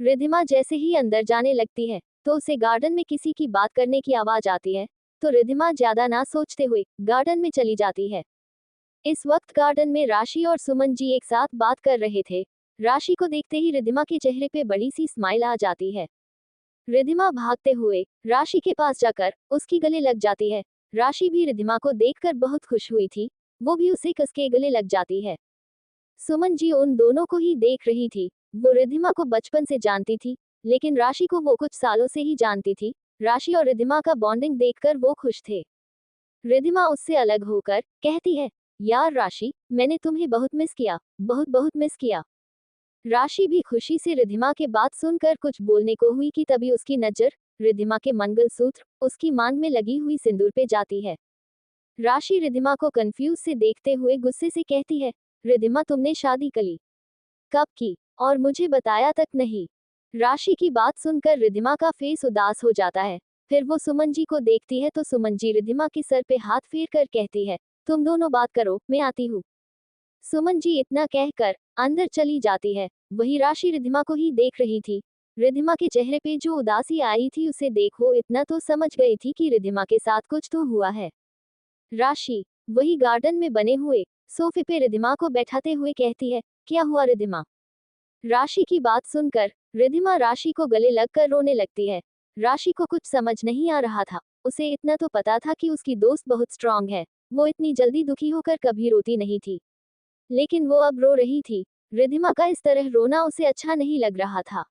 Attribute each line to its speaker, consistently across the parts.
Speaker 1: रिधिमा जैसे ही अंदर जाने लगती है तो उसे गार्डन में किसी की बात करने की आवाज आती है। तो रिधिमा ज्यादा ना सोचते हुए गार्डन में चली जाती है। इस वक्त गार्डन में राशि और सुमन जी एक साथ बात कर रहे थे। राशि को देखते ही रिधिमा के चेहरे पे बड़ी सी स्माइल आ जाती है। रिधिमा भागते हुए राशि के पास जाकर उसकी गले लग जाती है। राशि भी रिधिमा को देखकर बहुत खुश हुई थी। वो भी उसे कस के गले लग जाती है। सुमन जी उन दोनों को ही देख रही थी। वो रिधिमा को बचपन से जानती थी, लेकिन राशि को वो कुछ सालों से ही जानती थी। राशि और रिधिमा का बॉन्डिंग देखकर वो खुश थे। रिधिमा उससे अलग होकर कहती है, यार राशि, मैंने तुम्हें बहुत मिस किया, बहुत बहुत मिस किया। राशि भी खुशी से रिधिमा के बात सुनकर कुछ बोलने को हुई कि तभी उसकी नजर रिधिमा के मंगलसूत्र, उसकी मांग में लगी हुई सिंदूर पे जाती है। राशि रिधिमा को कंफ्यूज से देखते हुए गुस्से से कहती है, रिधिमा तुमने शादी कली कब की और मुझे बताया तक नहीं। राशि की बात सुनकर रिधिमा का फेस उदास हो जाता है। फिर वो सुमन जी को देखती है तो सुमन जी रिधिमा के सर पे हाथ फेर कर कहती है, तुम दोनों बात करो, मैं आती हूँ। सुमन जी इतना कहकर अंदर चली जाती है। वही राशि रिधिमा को ही देख रही थी। रिधिमा के चेहरे पे जो उदासी आई थी उसे देखो इतना तो समझ गई थी कि रिधिमा के साथ कुछ तो हुआ है। राशि वही गार्डन में बने हुए सोफे पे रिधिमा को बैठाते हुए कहती है, क्या हुआ रिधिमा। राशि की बात सुनकर रिधिमा राशि को गले लगकर रोने लगती है। राशि को कुछ समझ नहीं आ रहा था। उसे इतना तो पता था कि उसकी दोस्त बहुत स्ट्रांग है। वो इतनी जल्दी दुखी होकर कभी रोती नहीं थी, लेकिन वो अब रो रही थी। रिधिमा का इस तरह रोना उसे अच्छा नहीं लग रहा था।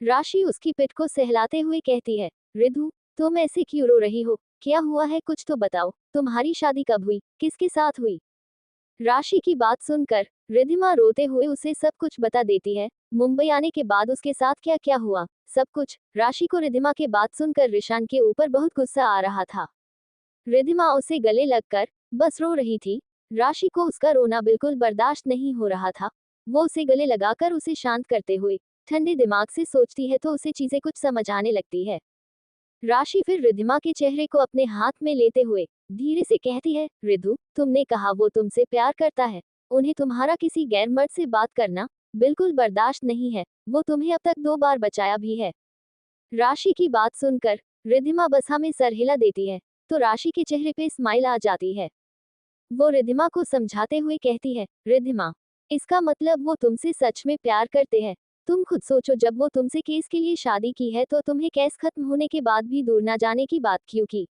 Speaker 1: राशि उसकी पिठ को सहलाते हुए कहती है, रिधु, तुम ऐसे क्यों रो रही हो, क्या हुआ है, कुछ तो बताओ, तुम्हारी शादी कब हुई, किसके साथ हुई। राशि की बात सुनकर रिधिमा रोते हुए उसे सब कुछ बता देती है। मुंबई आने के बाद उसके साथ क्या क्या हुआ, सब कुछ। राशि को रिधिमा के बात सुनकर रिशान के ऊपर बहुत गुस्सा आ रहा था। रिधिमा उसे गले लगकर बस रो रही थी। राशि को उसका रोना बिल्कुल बर्दाश्त नहीं हो रहा था। वो उसे गले लगाकर उसे शांत करते हुए ठंडे दिमाग से सोचती है तो उसे चीजें कुछ समझ आने लगती है। राशि फिर रिधिमा के चेहरे को अपने हाथ में लेते हुए धीरे से कहती है, रिधु, तुमने कहा वो तुमसे प्यार करता है। उन्हें तुम्हारा किसी गैर मर्द से बात करना बिल्कुल बर्दाश्त नहीं है। वो तुम्हें अब तक 2 बार बचाया भी है। राशि की बात सुनकर रिधिमा बस में सर हिला देती है। तो राशि के चेहरे पे स्माइल आ जाती है। वो रिधिमा को समझाते हुए कहती है, रिधिमा, इसका मतलब वो तुमसे सच में प्यार करते हैं। तुम खुद सोचो, जब वो तुमसे केस के लिए शादी की है तो तुम्हें केस खत्म होने के बाद भी दूर ना जाने की बात क्यों की।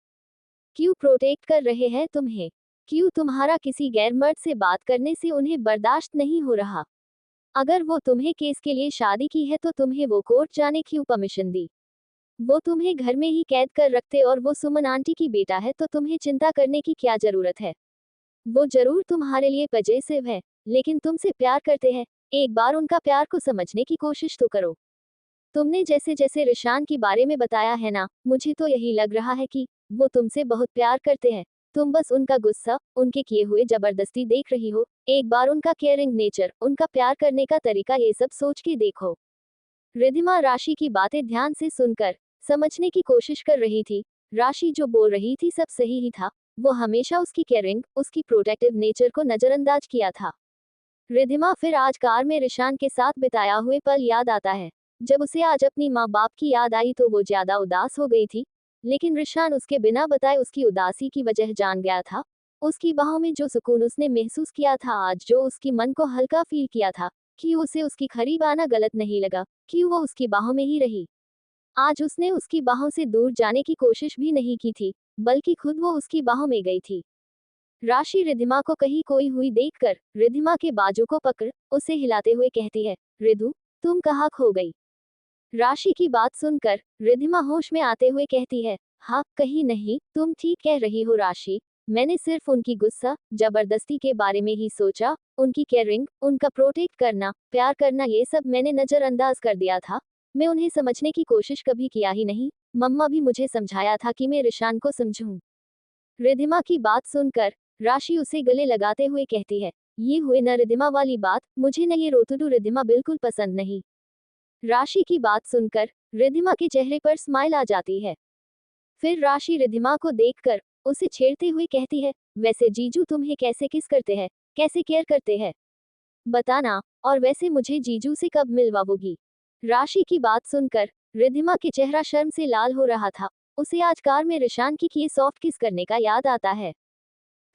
Speaker 1: क्यों प्रोटेक्ट कर रहे हैं तुम्हें। क्यों तुम्हारा किसी गैर मर्द से बात करने से उन्हें बर्दाश्त नहीं हो रहा। अगर वो तुम्हें केस के लिए शादी की है तो तुम्हें वो कोर्ट जाने क्यों परमिशन दी। वो तुम्हें घर में ही कैद कर रखते और वो सुमन आंटी की बेटा है तो तुम्हें चिंता करने की क्या जरूरत है। वो जरूर तुम्हारे लिए पजेसिव है, लेकिन तुमसे प्यार करते हैं। एक बार उनका प्यार को समझने की कोशिश तो करो। तुमने जैसे जैसे रिशान के बारे में बताया है ना, मुझे तो यही लग रहा है कि वो तुमसे बहुत प्यार करते हैं। तुम बस उनका गुस्सा, उनके किए हुए जबरदस्ती देख रही हो। एक बार उनका केयरिंग नेचर, उनका प्यार करने का तरीका, ये सब सोच के देखो। रिधिमा राशि की बातें ध्यान से सुनकर समझने की कोशिश कर रही थी। राशि जो बोल रही थी सब सही ही था। वो हमेशा उसकी केयरिंग, उसकी प्रोटेक्टिव नेचर को नजरअंदाज किया था। रिधिमा फिर आज कार में रिशान के साथ बिताया हुए पल याद आता है। जब उसे आज अपनी माँ बाप की याद आई तो वो ज्यादा उदास हो गई थी। लेकिन रिशान उसके बिना बताए उसकी उदासी की वजह जान गया था। उसकी बाहों में जो सुकून उसने महसूस किया था, आज जो उसकी मन को हल्का फील किया था, कि उसे उसकी करीब आना गलत नहीं लगा, कि वो उसकी बाहों में ही रही। आज उसने उसकी बाहों से दूर जाने की कोशिश भी नहीं की थी, बल्कि खुद वो उसकी बाहों में गई थी। राशि रिधिमा को कहीं खोई हुई देखकर रिधिमा के बाजू को पकड़ उसे हिलाते हुए कहती है, रिधु, तुम कहाँ खो गई। राशि की बात सुनकर रिधिमा होश में आते हुए कहती है, हाँ, कहीं नहीं, तुम ठीक कह रही हो राशि। मैंने सिर्फ उनकी गुस्सा, जबरदस्ती के बारे में ही सोचा। उनकी केयरिंग, उनका प्रोटेक्ट करना, प्यार करना, ये सब मैंने नजरअंदाज कर दिया था। मैं उन्हें समझने की कोशिश कभी किया ही नहीं। मम्मा भी मुझे समझाया था कि मैं रिशान को समझूं। रिधिमा की बात सुनकर राशि उसे गले लगाते हुए कहती है, ये हुए न रिधिमा वाली बात, मुझे न ये रोतुडू रिधिमा बिल्कुल पसंद नहीं। राशि की बात सुनकर रिधिमा के चेहरे पर स्माइल आ जाती है। फिर राशि रिधिमा को देखकर उसे छेड़ते हुए कहती है, वैसे जीजू तुम्हें कैसे किस करते हैं, कैसे केयर करते हैं, बताना। और वैसे मुझे जीजू से कब मिलवाओगी। राशि की बात सुनकर रिद्धिमा के चेहरा शर्म से लाल हो रहा था। उसे आज कार में रिशान की किए सॉफ्ट किस करने का याद आता है।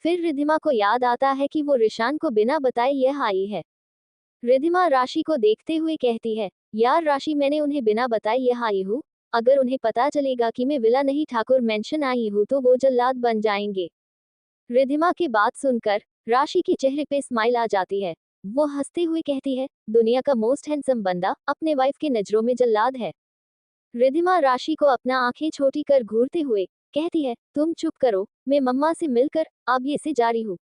Speaker 1: फिर रिद्धिमा को याद आता है कि वो रिशान को बिना बताए यह आई है। रिद्धिमा राशि को देखते हुए कहती है, यार राशि, मैंने उन्हें बिना बताए यहाँ आई हूँ। अगर उन्हें पता चलेगा कि मैं विला नहीं ठाकुर मेंशन आई हूँ तो वो जल्लाद बन जाएंगे। रिद्धिमा की बात सुनकर राशि के चेहरे पे स्माइल आ जाती है। वो हंसते हुए कहती है, दुनिया का मोस्ट हैंडसम बंदा अपने वाइफ के नजरों में जल्लाद है। रिद्धिमा राशि को अपना आंखें छोटी कर घूरते हुए कहती है, तुम चुप करो, मैं मम्मा से मिलकर अब ये से जा रही हूँ।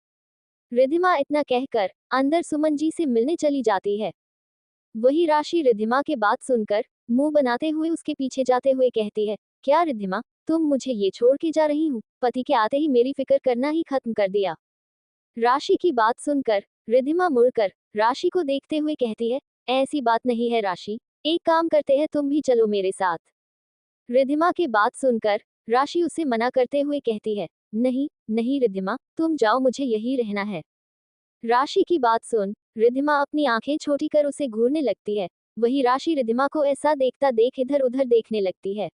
Speaker 1: रिद्धिमा इतना कहकर अंदर सुमन जी से मिलने चली जाती है। वही राशि रिद्धिमा के बात सुनकर मुंह बनाते हुए उसके पीछे जाते हुए कहती है, क्या रिद्धिमा, तुम मुझे ये छोड़ के जा रही हो? पति के आते ही मेरी फिक्र करना ही खत्म कर दिया। राशि की बात सुनकर रिद्धिमा मुड़कर राशि को देखते हुए कहती है, ऐसी बात नहीं है राशि, एक काम करते हैं, तुम भी चलो मेरे साथ। रिद्धिमा की बात सुनकर राशि उसे मना करते हुए कहती है, नहीं नहीं रिद्धिमा, तुम जाओ, मुझे यही रहना है। राशि की बात सुन रिद्धिमा अपनी आंखें छोटी कर उसे घूरने लगती है। वही राशि रिद्धिमा को ऐसा देखता देख इधर उधर देखने लगती है।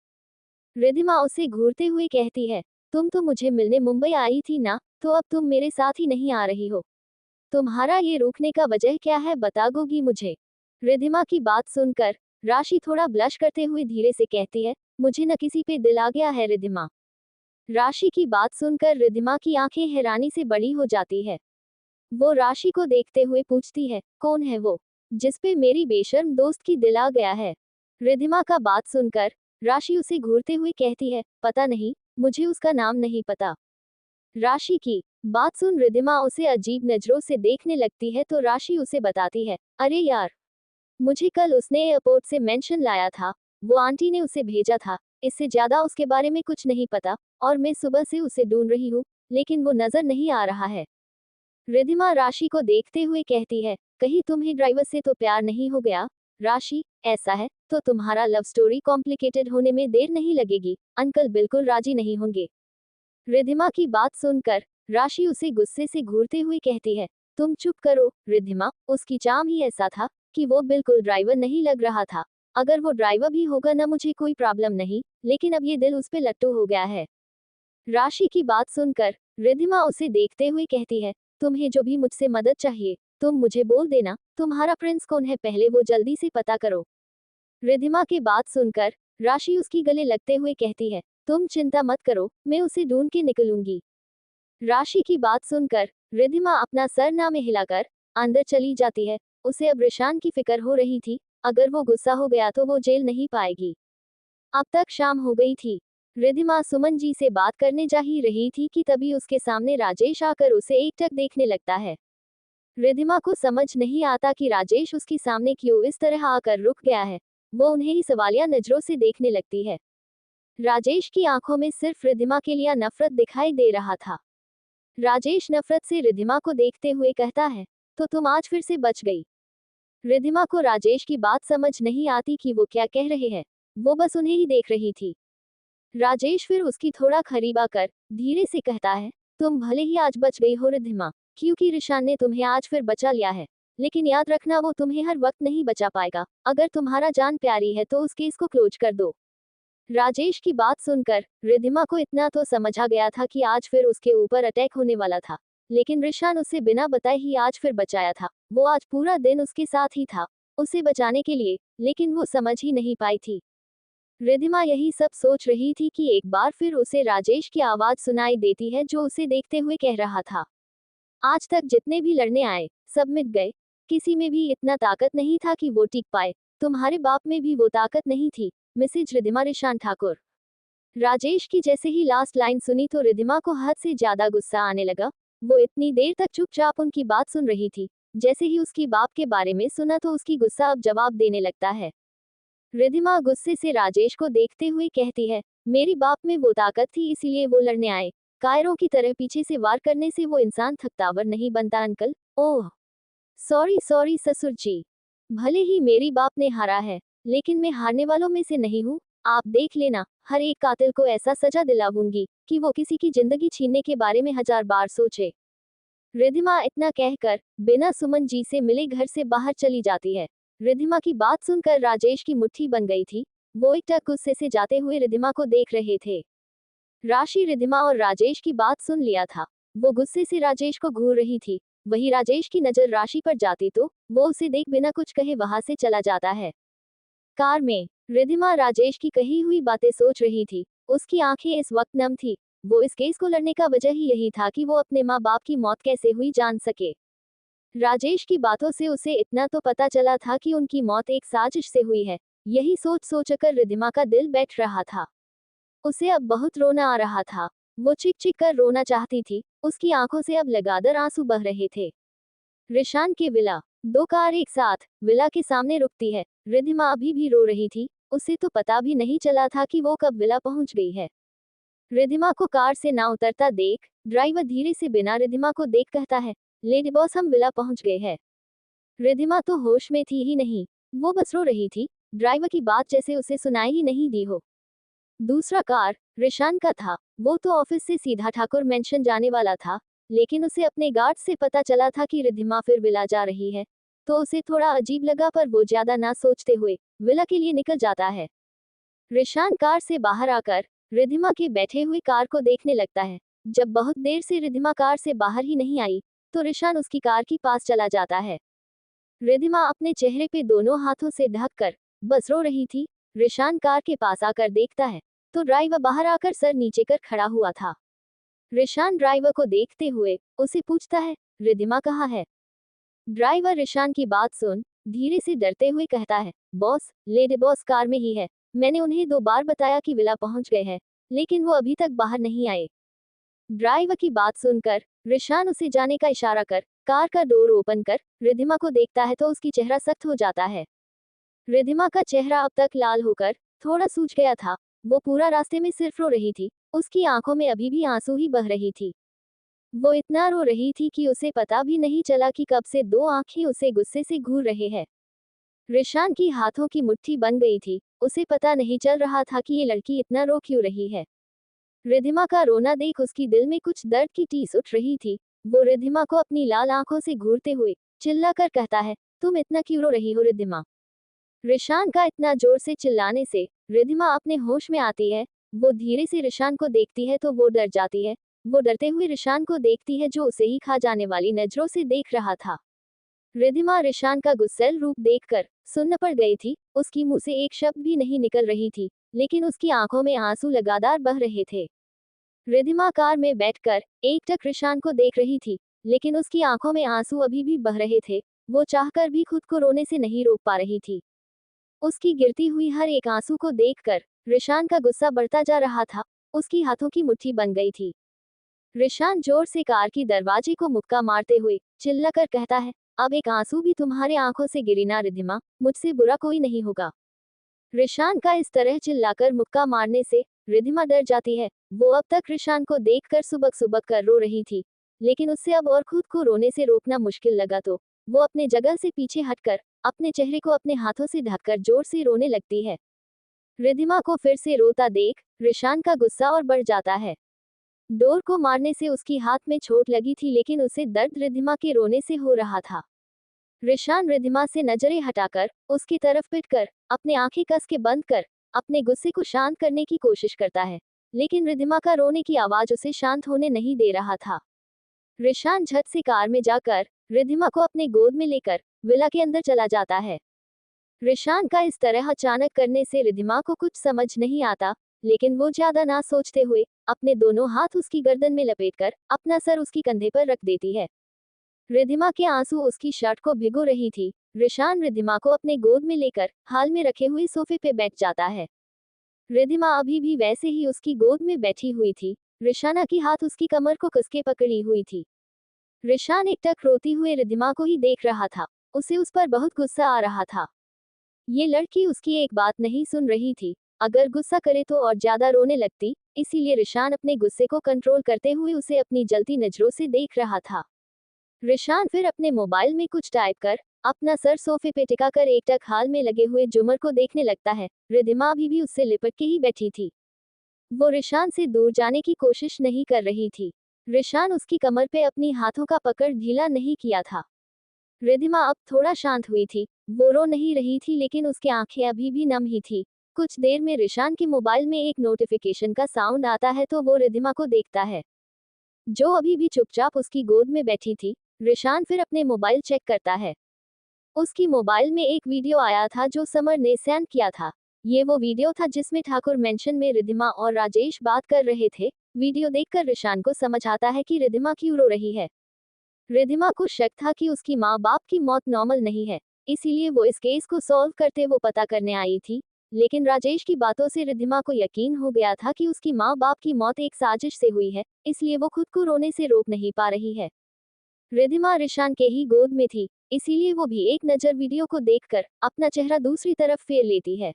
Speaker 1: रिद्धिमा उसे घूरते हुए कहती है, तुम तो मुझे मिलने मुंबई आई थी ना, तो अब तुम मेरे साथ ही नहीं आ रही हो। तुम्हारा ये रुकने का वजह क्या है, बताओगी मुझे? रिद्धिमा की बात सुनकर राशि थोड़ा ब्लश करते हुए धीरे से कहती है, मुझे न किसी पे दिल आ गया है रिद्धिमा। राशि की बात सुनकर रिद्धिमा की आंखें हैरानी से बड़ी हो जाती है। वो राशि को देखते हुए पूछती है, कौन है वो जिसपे मेरी बेशर्म दोस्त की दिल आ गया है? रिद्धिमा का बात सुनकर राशि उसे घूरते हुए कहती है, पता नहीं, मुझे उसका नाम नहीं पता। राशि की बात सुन रिद्धिमा उसे अजीब नजरों से देखने लगती है तो राशि उसे बताती है, अरे यार, मुझे कल उसने एयरपोर्ट से मेंशन लाया था, वो आंटी ने उसे भेजा था, इससे ज्यादा उसके बारे में कुछ नहीं पता, और मैं सुबह से उसे ढूंढ रही हूँ, लेकिन वो नजर नहीं आ रहा है। रिद्धिमा राशि को देखते हुए कहती है, कहीं तुम्हें ड्राइवर से तो प्यार नहीं हो गया? राशि, ऐसा है तो तुम्हारा लव स्टोरी कॉम्प्लिकेटेड होने में देर नहीं लगेगी, अंकल बिल्कुल राजी नहीं होंगे। रिद्धिमा की बात सुनकर राशि उसे गुस्से से घूरते हुए कहती है, तुम चुप करो रिद्धिमा, उसकी चाम ही ऐसा था कि वो बिल्कुल ड्राइवर नहीं लग रहा था। अगर वो ड्राइवर भी होगा ना, मुझे कोई प्रॉब्लम नहीं, लेकिन अब ये दिल उस पे लट्टू हो गया है। राशि की बात सुनकर रिद्धिमा उसे देखते हुए कहती है, तुम्हें जो भी मुझसे मदद चाहिए तुम मुझे बोल देना, तुम्हारा प्रिंस कौन है पहले वो जल्दी से पता करो। रिद्धिमा की बात सुनकर राशि उसकी गले लगते हुए कहती है, तुम चिंता मत करो, मैं उसे ढूंढ के निकलूंगी। राशि की बात सुनकर रिद्धिमा अपना सर ना में हिलाकर अंदर चली जाती है। उसे अब रिशान की फिक्र हो रही थी, अगर वो गुस्सा हो गया तो वो जेल नहीं पाएगी। अब तक शाम हो गई थी। रिद्धिमा सुमन जी से बात करने जा ही रही थी कि तभी उसके सामने राजेश आकर उसे एकटक देखने लगता है। रिद्धिमा को समझ नहीं आता कि राजेश उसके सामने क्यों इस तरह आकर रुक गया है। वो उन्हें ही सवालिया नजरों से देखने लगती है। राजेश की आंखों में सिर्फ रिद्धिमा के लिए नफरत दिखाई दे रहा था। राजेश नफरत से रिद्धिमा को देखते हुए कहता है, तो तुम आज फिर से बच गई। रिद्धिमा को राजेश की बात समझ नहीं आती कि वो क्या कह रहे हैं। वो बस उन्हें ही देख रही थी। राजेश फिर उसकी थोड़ा करीब आकर धीरे से कहता है, तुम भले ही आज बच गई हो रिद्धिमा, क्योंकि रिशान ने तुम्हें आज फिर बचा लिया है, लेकिन याद रखना वो तुम्हें हर वक्त नहीं बचा पाएगा। अगर तुम्हारा जान प्यारी है तो उस केस को क्लोज कर दो। राजेश की बात सुनकर रिद्धिमा को इतना तो समझ आ गया था कि आज फिर उसके ऊपर अटैक होने वाला था, लेकिन रिशान उसे बिना बताए ही आज फिर बचाया था। वो आज पूरा दिन उसके साथ ही था उसे बचाने के लिए, लेकिन वो समझ ही नहीं पाई थी। रिद्धिमा यही सब सोच रही थी कि एक बार फिर उसे राजेश की आवाज सुनाई देती है जो उसे देखते हुए कह रहा था, आज तक जितने भी लड़ने आए सब मिट गए, किसी में भी इतना ताकत नहीं था कि वो टिक पाए, तुम्हारे बाप में भी वो ताकत नहीं थी, मिसेज रिद्धिमा रिशान ठाकुर। राजेश की जैसे ही लास्ट लाइन सुनी तो रिद्धिमा को हद से ज्यादा गुस्सा आने लगा। वो इतनी देर तक चुपचाप उनकी बात सुन रही थी, जैसे ही उसकी बाप के बारे में सुना तो उसकी गुस्सा अब जवाब देने लगता है। रिद्धिमा गुस्से से राजेश को देखते हुए कहती है, मेरी बाप में वो ताकत थी इसीलिए वो लड़ने आए, कायरों की तरह पीछे से वार करने से वो इंसान थकतावर नहीं बनता अंकल। ओह सॉरी सॉरी ससुर जी, भले ही मेरी बाप ने हारा है, लेकिन मैं हारने वालों में से नहीं हूँ। आप देख लेना, हर एक कातिल को ऐसा सजा दिलाऊंगी कि वो किसी की जिंदगी छीनने के बारे में 1000 बार सोचे। रिद्धिमा इतना कहकर बिना सुमन जी से मिले घर से बाहर चली जाती है। रिद्धिमा की बात सुनकर राजेश की मुट्ठी बन गई थी। वो एकटक गुस्से से जाते हुए रिद्धिमा को देख रहे थे। राशि रिद्धिमा और राजेश की बात सुन लिया था। वो गुस्से से राजेश को घूर रही थी। वही राजेश की नजर राशि पर जाती तो वो उसे देख बिना कुछ कहे वहां से चला जाता है। कार में रिद्धिमा राजेश की कही हुई बातें सोच रही थी। उसकी आंखें इस वक्त नम थी। वो इस केस को लड़ने का वजह ही यही था कि वो अपने माँ बाप की मौत कैसे हुई जान सके। राजेश की बातों से उसे इतना तो पता चला था कि उनकी मौत एक साजिश से हुई है। यही सोच सोचकर रिद्धिमा का दिल बैठ रहा था। उसे अब बहुत रोना आ रहा था। वो चिक चिक कर रोना चाहती थी। उसकी आंखों से अब लगातार आंसू बह रहे थे। रिशान की विला। दो कार एक साथ विला के सामने रुकती है। रिद्धिमा अभी भी रो रही थी। उसे तो पता भी नहीं चला था कि वो कब विला पहुंच गई है। रिद्धिमा को कार से ना उतरता देख ड्राइवर धीरे से बिना रिद्धिमा को देख कहता है, लेडी बॉस हम विला पहुंच गए हैं। रिद्धिमा तो होश में थी ही नहीं। वो बस रो रही थी। ड्राइवर की बात जैसे उसे सुनाई ही नहीं दी हो। दूसरा कार रिशान का था। वो तो ऑफिस से सीधा ठाकुर मेंशन जाने वाला था। लेकिन उसे अपने गार्ड से पता चला था कि रिद्धिमा फिर विला जा रही है। तो उसे थोड़ा अजीब लगा पर वो ज्यादा ना सोचते हुए विला के लिए निकल जाता है। रिशान कार से बाहर आकर रिद्धिमा के बैठे हुए कार को देखने लगता है। जब बहुत देर से रिद्धिमा कार से बाहर ही नहीं आई तो रिशान उसकी कार के पास चला जाता है। रिद्धिमा अपने चेहरे पे दोनों हाथों से ढककर बस रो रही थी। रिशान कार के पास आकर देखता है तो ड्राइवर बाहर आकर सर नीचे कर खड़ा हुआ था। रिशान ड्राइवर को देखते हुए उसे पूछता है, रिद्धिमा कहाँ है? ड्राइवर रिशान की बात सुन धीरे से डरते हुए कहता है, बॉस लेडी बॉस कार में ही है। मैंने उन्हें 2 बार बताया कि विला पहुंच गए हैं, लेकिन वो अभी तक बाहर नहीं आए। ड्राइवर की बात सुनकर रिशान उसे जाने का इशारा कर कार का डोर ओपन कर रिद्धिमा को देखता है तो उसकी चेहरा सख्त हो जाता है। रिद्धिमा का चेहरा अब तक लाल होकर थोड़ा सूज गया था। वो पूरा रास्ते में सिर्फ रो रही थी। उसकी आंखों में अभी भी आंसू ही बह रही थी। वो इतना रो रही थी कि उसे पता भी नहीं चला कि कब से 2 आंखें उसे गुस्से से घूर रहे हैं। रिशान की हाथों की मुट्ठी बन गई थी। उसे पता नहीं चल रहा था कि ये लड़की इतना रो क्यों रही है। रिद्धिमा का रोना देख उसकी दिल में कुछ दर्द की टीस उठ रही थी। वो रिद्धिमा को अपनी लाल आंखों से घूरते हुए चिल्लाकर कहता है, तुम इतना क्यों रो रही हो रिद्धिमा? रिशान का इतना जोर से चिल्लाने से रिद्धिमा अपने होश में आती है। वो धीरे से रिशान को देखती है तो वो डर जाती है। वो डरते हुए रिशान को देखती है जो उसे ही खा जाने वाली नजरों से देख रहा था। रिद्धिमा रिशान का गुस्सैल रूप देखकर सुन्न पड़ गई थी। उसकी मुंह से एक शब्द भी नहीं निकल रही थी, लेकिन उसकी आंखों में आंसू लगातार बह रहे थे। रिद्धिमा कार में बैठकर एकटक रिशान को देख रही थी, लेकिन उसकी आंखों में आंसू अभी भी बह रहे थे। वो चाहकर भी खुद को रोने से नहीं रोक पा रही थी। उसकी गिरती हुई हर एक आंसू को देखकर रिशान का गुस्सा बढ़ता जा रहा था। उसकी हाथों की मुट्ठी बन गई थी। रिशान जोर से कार की दरवाजे को मुक्का मारते हुए चिल्लाकर कहता है, अब एक आंसू भी तुम्हारे आंखों से गिरी ना रिद्धिमा, मुझसे बुरा कोई नहीं होगा। रिशान का इस तरह चिल्लाकर मुक्का मारने से रिद्धिमा डर जाती है। वो अब तक रिशान को देखकर सुबक सुबक कर रो रही थी, लेकिन उससे अब और खुद को रोने से रोकना मुश्किल लगा तो वो अपने जगह से पीछे हटकर अपने चेहरे को अपने हाथों से ढककर जोर से रोने लगती है। रिद्धिमा को फिर से रोता देख रिशान का गुस्सा और बढ़ जाता है। डोर को मारने से उसकी हाथ में चोट लगी थी, लेकिन उसे दर्द रिद्धिमा के रोने से हो रहा था। रिशान रिद्धिमा से नजरें हटाकर उसकी तरफ पिटकर अपने आंखें कस के बंद कर अपने गुस्से को शांत करने की कोशिश करता है, लेकिन रिद्धिमा का रोने की आवाज उसे शांत होने नहीं दे रहा था। रिशान झट से कार में जाकर रिद्धिमा को अपने गोद में लेकर विला के अंदर चला जाता है। रिशान का इस तरह अचानक करने से रिद्धिमा को कुछ समझ नहीं आता, लेकिन वो ज्यादा ना सोचते हुए अपने दोनों हाथ उसकी गर्दन में लपेटकर अपना सर उसकी कंधे पर रख देती है। रिद्धिमा के आंसू उसकी शर्ट को भिगो रही थी। रिशान रिद्धिमा को अपने गोद में लेकर हाल में रखे हुए सोफे पे बैठ जाता है। रिद्धिमा अभी भी वैसे ही उसकी गोद में बैठी हुई थी। रिशाना की हाथ उसकी कमर को कसके पकड़ी हुई थी। रिशान एकटक रोती हुए रिद्धिमा को ही देख रहा था। उसे उस पर बहुत गुस्सा आ रहा था। ये लड़की उसकी एक बात नहीं सुन रही थी। अगर गुस्सा करे तो और ज्यादा रोने लगती, इसीलिए रिशान अपने गुस्से को कंट्रोल करते हुए उसे अपनी जलती नजरों से देख रहा था। रिशान फिर अपने मोबाइल में कुछ टाइप कर अपना सर सोफे पे टिकाकर एकटक हाल में लगे हुए जुमर को देखने लगता है। रिद्धिमा अभी भी उससे लिपट के ही बैठी थी। वो रिशान से दूर जाने की कोशिश नहीं कर रही थी। रिशान उसकी कमर पे अपनी हाथों का पकड़ ढीला नहीं किया था। रिद्धिमा अब थोड़ा शांत हुई थी। वो रो नहीं रही थी, लेकिन उसकी आंखें अभी भी नम ही थी। कुछ देर में रिशान के मोबाइल में एक नोटिफिकेशन का साउंड आता है तो वो रिद्धिमा को देखता है, जो अभी भी चुपचाप उसकी गोद में बैठी थी। रिशान फिर अपने मोबाइल चेक करता है। उसकी मोबाइल में एक वीडियो आया था जो समर ने सेंड किया था। ये वो वीडियो था जिसमें ठाकुर मेंशन में रिद्धिमा और राजेश बात कर रहे थे। वीडियो देखकर रिशान को समझ आता है कि रिद्धिमा क्यों रो रही है। रिद्धिमा को शक था कि उसकी माँ बाप की मौत नॉर्मल नहीं है, इसीलिए वो इस केस को सॉल्व करते वो पता करने आई थी। लेकिन राजेश की बातों से रिद्धिमा को यकीन हो गया था कि उसकी माँ बाप की मौत एक साजिश से हुई है, इसलिए वो खुद को रोने से रोक नहीं पा रही है। रिद्धिमा रिशान के ही गोद में थी, इसीलिए वो भी एक नज़र वीडियो को देखकर अपना चेहरा दूसरी तरफ फेर लेती है।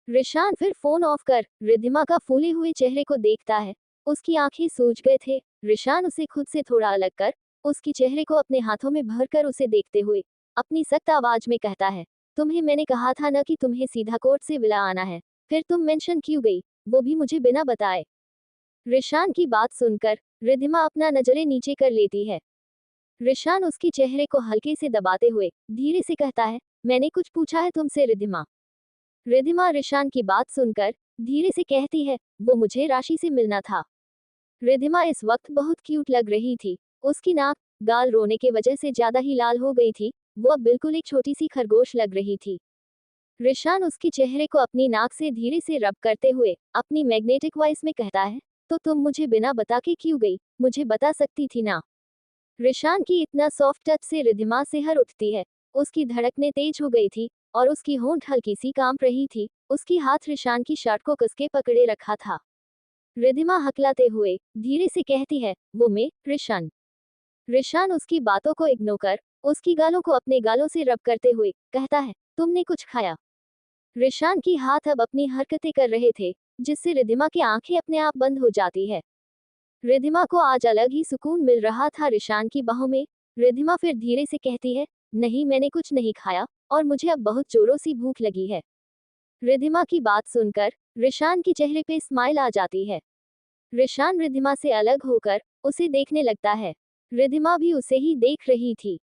Speaker 1: रिशान फिर फोन ऑफ कर रिद्धिमा का फूले हुए चेहरे को देखता है। उसकी आंखें सूज गए थे। रिशान उसे खुद से थोड़ा अलग कर उसकी चेहरे को अपने हाथों में भरकर उसे देखते हुए अपनी सख्त आवाज में कहता है, तुम्हें मैंने कहा था ना कि तुम्हें सीधा कोर्ट से विला आना है, फिर तुम मेंशन क्यों गई, वो भी मुझे बिना बताए। रिशान की बात सुनकर रिद्धिमा अपना नजरें नीचे कर लेती है। रिशान उसके चेहरे को हल्के से दबाते हुए धीरे से कहता है, मैंने कुछ पूछा है तुमसे रिद्धिमा। रिद्धिमा रिशान की बात सुनकर धीरे से कहती है, वो मुझे राशि से मिलना था। रिद्धिमा इस वक्त बहुत क्यूट लग रही थी। उसकी नाक, गाल रोने की वजह से ज्यादा ही लाल हो गई थी। वो अब बिल्कुल एक छोटी सी खरगोश लग रही थी। रिशान उसके चेहरे को अपनी नाक से धीरे से रब करते हुए अपनी मैग्नेटिक वॉइस में कहता है, तो तुम मुझे बिना बता के क्यों गई, मुझे बता सकती थी ना। रिशान की इतना सॉफ्ट टच से रिद्धिमा सिहर उठती है। उसकी धड़कनें तेज हो गई थी और उसकी होंठ हल्की सी कांप रही थी। उसकी हाथ रिशान की शर्ट को कसके पकड़े रखा था। रिद्धिमा हकलाते हुए धीरे से कहती है, वो मैं रिशान। रिशान उसकी बातों को इग्नोर कर उसकी गालों को अपने गालों से रब करते हुए कहता है, तुमने कुछ खाया। रिशान की हाथ अब अपनी हरकतें कर रहे थे, जिससे रिद्धिमा की आंखें अपने आप बंद हो जाती है। रिद्धिमा को आज अलग ही सुकून मिल रहा था रिशान की बाहों में। रिद्धिमा फिर धीरे से कहती है, नहीं मैंने कुछ नहीं खाया, और मुझे अब बहुत जोरों से भूख लगी है। रिद्धिमा की बात सुनकर रिशान के चेहरे पे स्माइल आ जाती है। रिशान रिद्धिमा से अलग होकर उसे देखने लगता है। रिद्धिमा भी उसे ही देख रही थी।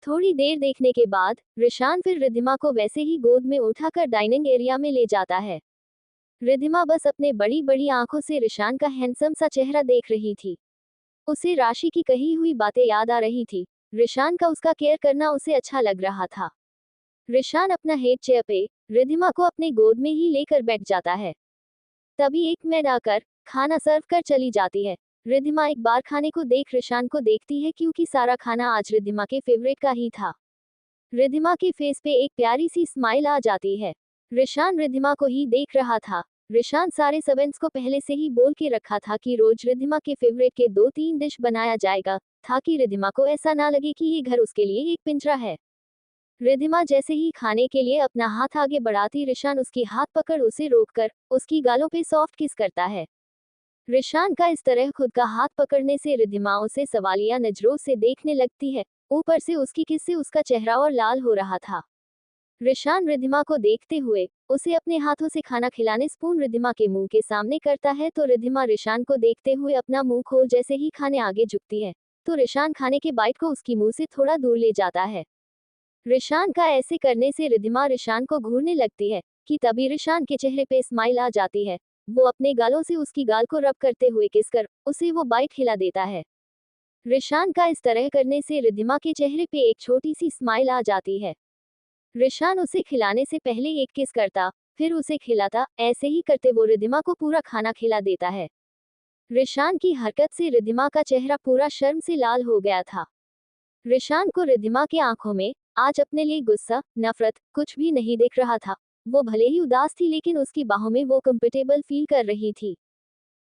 Speaker 1: थोड़ी देर देखने के बाद रिशान फिर रिद्धिमा को वैसे ही गोद में उठाकर डाइनिंग एरिया में ले जाता है। रिद्धिमा बस अपने बड़ी बड़ी आंखों से रिशान का हैंडसम सा चेहरा देख रही थी। उसे राशि की कही हुई बातें याद आ रही थी। रिशान का उसका केयर करना उसे अच्छा लग रहा था। रिशान अपना हेड चेयर पे रिद्धिमा को अपने गोद में ही लेकर बैठ जाता है। तभी एक मैड आकर खाना सर्व कर चली जाती है। रिद्धिमा एक बार खाने को देख रिशान को देखती है, क्योंकि सारा खाना आज रिद्धिमा के फेवरेट का ही था। रिद्धिमा के फेस पे एक प्यारी सी स्माइल आ जाती है। रिशान रिद्धिमा को ही देख रहा था। रिशान सारे सर्वेंट्स को पहले से ही बोल के रखा था कि रोज रिद्धिमा के फेवरेट के 2-3 डिश बनाया जाएगा, ताकि रिद्धिमा को ऐसा ना लगे कि ये घर उसके लिए एक पिंजरा है। रिद्धिमा जैसे ही खाने के लिए अपना हाथ आगे बढ़ाती, रिशान उसकी हाथ पकड़ उसे रोककर उसकी गालों पे सॉफ्ट किस करता है। रिशान का इस तरह खुद का हाथ पकड़ने से रिद्धिमा उसे सवालिया नजरों से देखने लगती है। ऊपर से उसकी किस से उसका चेहरा और लाल हो रहा था। रिशान रिद्धिमा को देखते हुए उसे अपने हाथों से खाना खिलाने स्पून रिद्धिमा के मुंह के सामने करता है, तो रिद्धिमा रिशान को देखते हुए अपना मुंह खोल जैसे ही खाने आगे झुकती है, तो रिशान खाने के बाइट को उसकी मुंह से थोड़ा दूर ले जाता है। रिशान का ऐसे करने से रिद्धिमा रिशान को घूरने लगती है कि तभी रिशान के चेहरे पे स्माइल आ जाती है। वो अपने गालों से उसकी गाल को रब करते हुए किस कर उसे वो बाइट खिला देता है। रिशान का इस तरह करने से रिद्धिमा के चेहरे पे एक छोटी सी स्माइल आ जाती है। रिशान उसे खिलाने से पहले एक किस करता, फिर उसे खिलाता। ऐसे ही करते वो रिद्धिमा को पूरा खाना खिला देता है। रिशान की हरकत से रिद्धिमा का चेहरा पूरा शर्म से लाल हो गया था। रिशान को रिद्धिमा की आंखों में आज अपने लिए गुस्सा, नफरत कुछ भी नहीं दिख रहा था। वो भले ही उदास थी, लेकिन उसकी बाहों में वो कंफर्टेबल फील कर रही थी।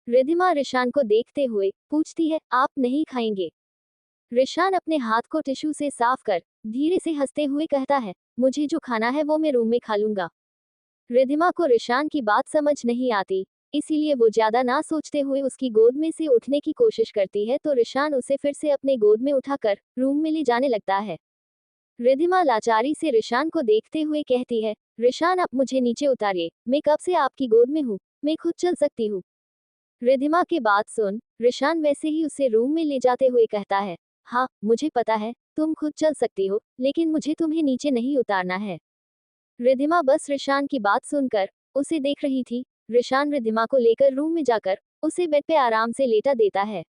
Speaker 1: रिद्धिमा रिशान को देखते हुए पूछती है, आप नहीं खाएंगे? रिशान अपने हाथ को टिश्यू से साफ कर धीरे से हंसते हुए कहता है, मुझे जो खाना है वो मैं रूम में खा लूंगा। रिद्धिमा को रिशान की बात समझ नहीं आती, इसीलिए वो ज्यादा ना सोचते हुए उसकी गोद में से उठने की कोशिश करती है, तो रिशान उसे फिर से अपने गोद में उठाकर रूम में ले जाने लगता है। रिद्धिमा लाचारी से रिशान को देखते हुए कहती है, रिशान आप मुझे नीचे उतारिए, मैं कब से आपकी गोद में हूँ, मैं खुद चल सकती हूँ। रिद्धिमा की बात सुन रिशान वैसे ही उसे रूम में ले जाते हुए कहता है, हाँ मुझे पता है, तुम खुद चल सकती हो, लेकिन मुझे तुम्हें नीचे नहीं उतारना है। रिद्धिमा बस रिशान की बात सुनकर उसे देख रही थी। रिशान रिद्धिमा को लेकर रूम में जाकर उसे बेड पे आराम से लेटा देता है,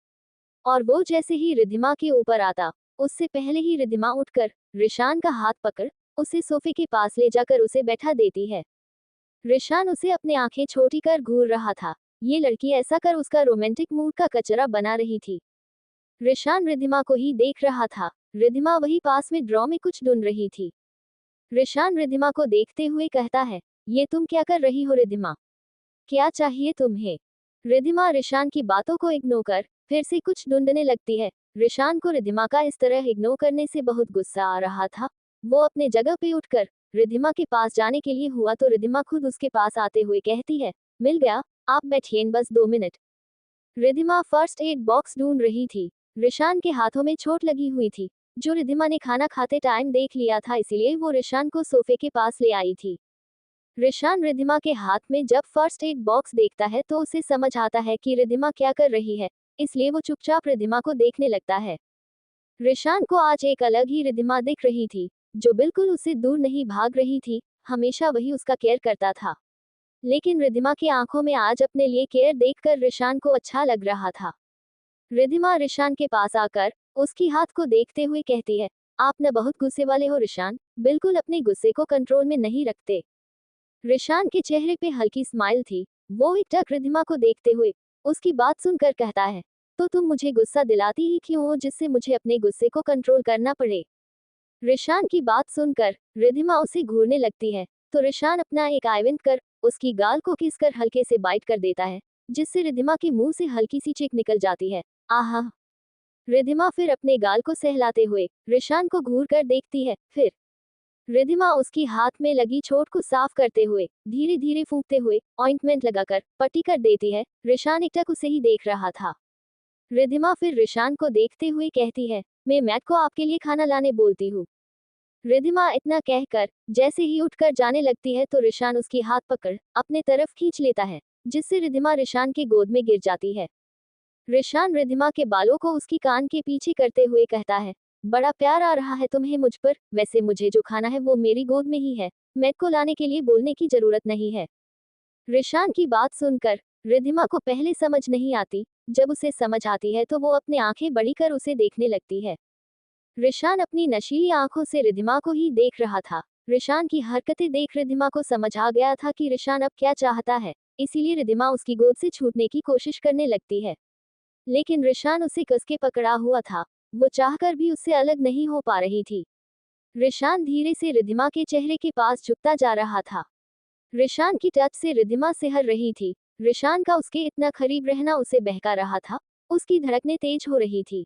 Speaker 1: और वो जैसे ही रिद्धिमा के ऊपर आता, उससे पहले ही रिद्धिमा उठकर रिशान का हाथ पकड़ उसे सोफे के पास ले जाकर उसे बैठा देती है। रिशान उसे अपने आंखें छोटी कर घूर रहा था। ये लड़की ऐसा कर उसका रोमांटिक मूड का कचरा बना रही थी। रिशान रिद्धिमा को ही देख रहा था। रिद्धिमा वही पास में ड्रॉ में कुछ ढूंढ रही थी। रिशान रिद्धिमा को देखते हुए कहता है, ये तुम क्या कर रही हो रिद्धिमा? क्या चाहिए तुम्हें? रिद्धिमा रिशान की बातों को इग्नोर कर फिर से कुछ ढूंढने लगती है। रिशान को रिद्धिमा का इस तरह इग्नोर करने से बहुत गुस्सा आ रहा था। वो अपने जगह पे उठकर रिद्धिमा के पास जाने के लिए हुआ तो रिद्धिमा खुद उसके पास आते हुए कहती है, मिल गया, आप बैठिए बस 2 minute. Riddhima first aid box ढूंढ रही थी। रिशान के हाथों में चोट लगी हुई थी, जो रिद्धिमा ने खाना खाते टाइम देख लिया था, इसलिए वो रिशान को सोफे के पास ले आई थी। रिशान रिद्धिमा के हाथ में जब फर्स्ट एड बॉक्स देखता है तो उसे समझ आता है कि रिद्धिमा क्या कर रही है, इसलिए वो चुपचाप रिद्धिमा को देखने लगता है। रिशान को आज एक अलग ही रिद्धिमा दिख रही थी, जो बिल्कुल उससे दूर नहीं भाग रही थी, हमेशा वही उसका केयर करता था। लेकिन रिद्धिमा की आंखों में आज अपने लिए केयर देखकर रिशान को अच्छा लग रहा था। रिद्धिमा रिशान के पास आकर उसकी हाथ को देखते हुए कहती है, आप न बहुत गुस्से वाले हो रिशान, बिल्कुल अपने गुस्से को कंट्रोल में नहीं रखते। रिशान के चेहरे पे हल्की स्माइल थी। वो एकटक रिद्धिमा को देखते हुए उसकी बात सुनकर कहता है, तो तुम मुझे गुस्सा दिलाती ही क्यों हो जिससे मुझे अपने गुस्से को कंट्रोल करना पड़े? रिशान की बात सुनकर रिद्धिमा उसे घूरने लगती है, तो रिशान अपना एक आइवेंट कर उसकी गाल को किस कर हल्के से बाइट कर देता है, जिससे रिद्धिमा के मुंह से हल्की सी चीख निकल जाती है। आहा! रिद्धिमा फिर अपने गाल को सहलाते हुए रिशान को घूर कर देखती है। फिर रिद्धिमा उसकी हाथ में लगी चोट को साफ करते हुए धीरे धीरे फूंकते हुए ऑइंटमेंट लगाकर पट्टी कर देती है। रिशान एकटक उसे ही देख रहा था। रिद्धिमा फिर रिशान को देखते हुए कहती है, मैं मैट को आपके लिए खाना लाने बोलती हूँ। रिद्धिमा इतना कहकर जैसे ही उठकर जाने लगती है तो रिशान उसकी हाथ पकड़ अपने तरफ खींच लेता है, जिससे रिद्धिमा रिशान के गोद में गिर जाती है। रिशान रिद्धिमा के बालों को उसकी कान के पीछे करते हुए कहता है, बड़ा प्यार आ रहा है तुम्हें मुझ पर, वैसे मुझे जो खाना है वो मेरी गोद में ही है, मैट को लाने के लिए बोलने की जरूरत नहीं है। रिशान की बात सुनकर रिद्धिमा को पहले समझ नहीं आती, जब उसे समझ आती है तो वो अपने आंखें बड़ी कर उसे देखने लगती है। रिशान अपनी नशीली आंखों से रिद्धिमा को ही देख रहा था। रिशान की हरकतें देख रिद्धिमा को समझ आ गया था कि रिशान अब क्या चाहता है, इसीलिए रिद्धिमा उसकी गोद से छूटने की कोशिश करने लगती है। लेकिन रिशान उसे कस के पकड़ा हुआ था, वो चाहकर भी उससे अलग नहीं हो पा रही थी। रिशान धीरे से रिद्धिमा के चेहरे के पास झुकता जा रहा था। रिशान की टच से रिद्धिमा सिहर रही थी। रिशान का उसके इतना करीब रहना उसे बहका रहा था, उसकी धड़कनें तेज हो रही थी।